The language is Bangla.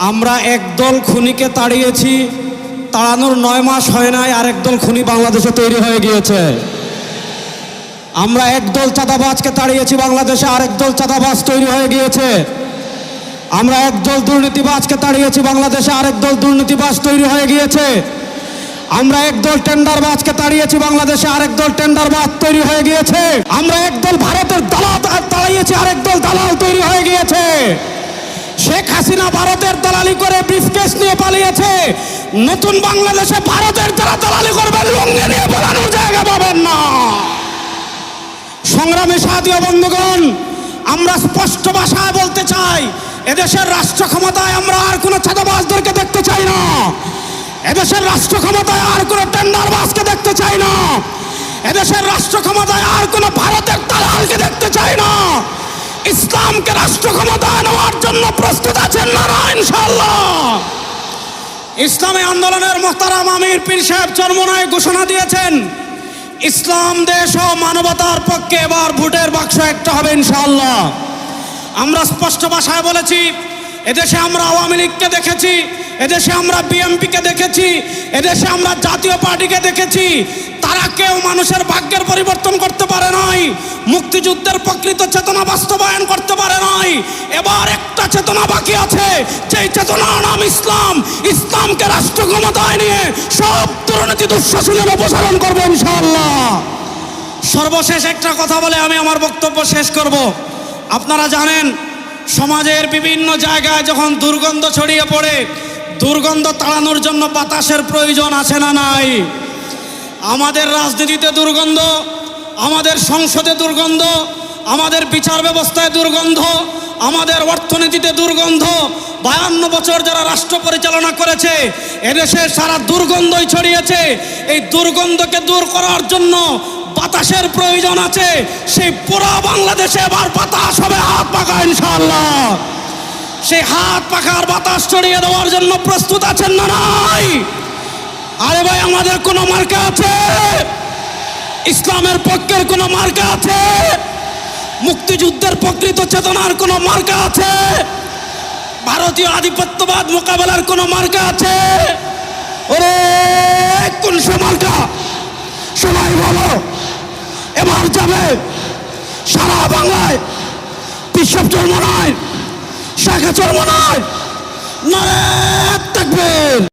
আমরা একদল খুনিকে তাড়িয়েছি, তাড়ানোর 9 মাস হয় নাই আরেক দল খুনি বাংলাদেশে তৈরি হয়ে গিয়েছে। আমরা একদল চাঁদাবাজকে তাড়িয়েছি, বাংলাদেশে আরেক দল চাঁদাবাজ তৈরি হয়ে গিয়েছে। আমরা একদল দুর্নীতিবাজকে তাড়িয়েছি, বাংলাদেশে আরেক দল দুর্নীতিবাজ তৈরি হয়ে গিয়েছে। আমরা একদল টেন্ডারবাজকে তাড়িয়েছি, বাংলাদেশে আরেক দল টেন্ডারবাজ তৈরি হয়ে গিয়েছে। আমরা একদল ভারতের দালাল তাড়িয়েছি, আরেক দল দালাল তৈরি হয়ে গিয়েছে। শেখ হাসিনা ভারতের দালালি করে ব্রিফকেস নিয়ে পালিয়েছে। নতুন বাংলাদেশে ভারতের যারা দালালি করবেন লুঙ্গি নিয়ে পালানোর জায়গা পাবেন না। সংগ্রামী সাথী ও বন্ধুগণ, আমরা স্পষ্ট ভাষায় বলতে চাই, এদেশের রাষ্ট্র ক্ষমতায় আমরা আর কোনো চাঁদাবাজদেরকে দেখতে চাই না। এদেশের রাষ্ট্র ক্ষমতায় আর কোনো টেন্ডারবাজকে দেখতে চাই না। এদেশের রাষ্ট্র ক্ষমতায় আর কোনো ভারতের দালালকে দেখতে চাই না। ইসলামকে রাষ্ট্র ক্ষমতায় নেওয়ার জন্য প্রস্তুত আছেন না ইনশাআল্লাহ? ইসলামী আন্দোলনের মোহতারাম আমির পীর সাহেব চরমোনাই ঘোষণা দিয়েছেন, ইসলাম দেশ ও মানবতার পক্ষে এবার ভোটের বাক্স একটা হবে ইনশাআল্লাহ। আমরা স্পষ্ট ভাষায় বলেছি, এদেশে আমরা আওয়ামী লীগকে দেখেছি, এদেশে আমরা বিএনপিকে দেখেছি, এদেশে আমরা জাতীয় পার্টিকে দেখেছি। তারা কেউ মানুষের ভাগ্যের পরিবর্তন করতে পারে নাই, মুক্তিযুদ্ধের প্রকৃত চেতনা বাস্তবায়ন করতে পারে নাই। এবার একটা চেতনা বাকি আছে, যেই চেতনার নাম ইসলাম। ইসলামকে রাষ্ট্র ক্ষমতায় নিয়ে সব দুর্নীতি দুঃশাসনের অপসারণ করবো ইনশাআল্লাহ। সর্বশেষ একটা কথা বলে আমি আমার বক্তব্য শেষ করব। আপনারা জানেন, সমাজের বিভিন্ন জায়গায় যখন দুর্গন্ধ ছড়িয়ে পড়ে, দুর্গন্ধ তাড়ানোর জন্য বাতাসের প্রয়োজন আছে না নাই? আমাদের রাজনীতিতে দুর্গন্ধ, আমাদের সংসদে দুর্গন্ধ, আমাদের বিচার ব্যবস্থায় দুর্গন্ধ, আমাদের অর্থনীতিতে দুর্গন্ধ। 52 বছর যারা রাষ্ট্র পরিচালনা করেছে, এদেশের সারা দুর্গন্ধই ছড়িয়েছে। এই দুর্গন্ধকে দূর করার জন্য বাতাসের প্রয়োজন আছে। সেই পুরো বাংলাদেশে এবার বাতাস হবে হাত পাখা ইনশাআল্লাহ। সেই হাত পাখার বাতাস ছড়িয়ে দেওয়ার জন্য প্রস্তুত আছেন না নাই? আরে ভাই, আমাদের কোনো মার্কা আছে? ইসলামের পক্ষের কোনো মার্কা আছে? মুক্তিযুদ্ধের প্রকৃত চেতনার কোনো মার্কা আছে? ভারতীয় আধিপত্যবাদ মোকাবেলার কোনো মার্কা আছে? ওরে কোন সে মার্কা? সবাই বলো, এবার যাবে সারা বাংলায় বিশ্ব চর্মনায়, শাখা চর্মনায়, নারে তাকবীর।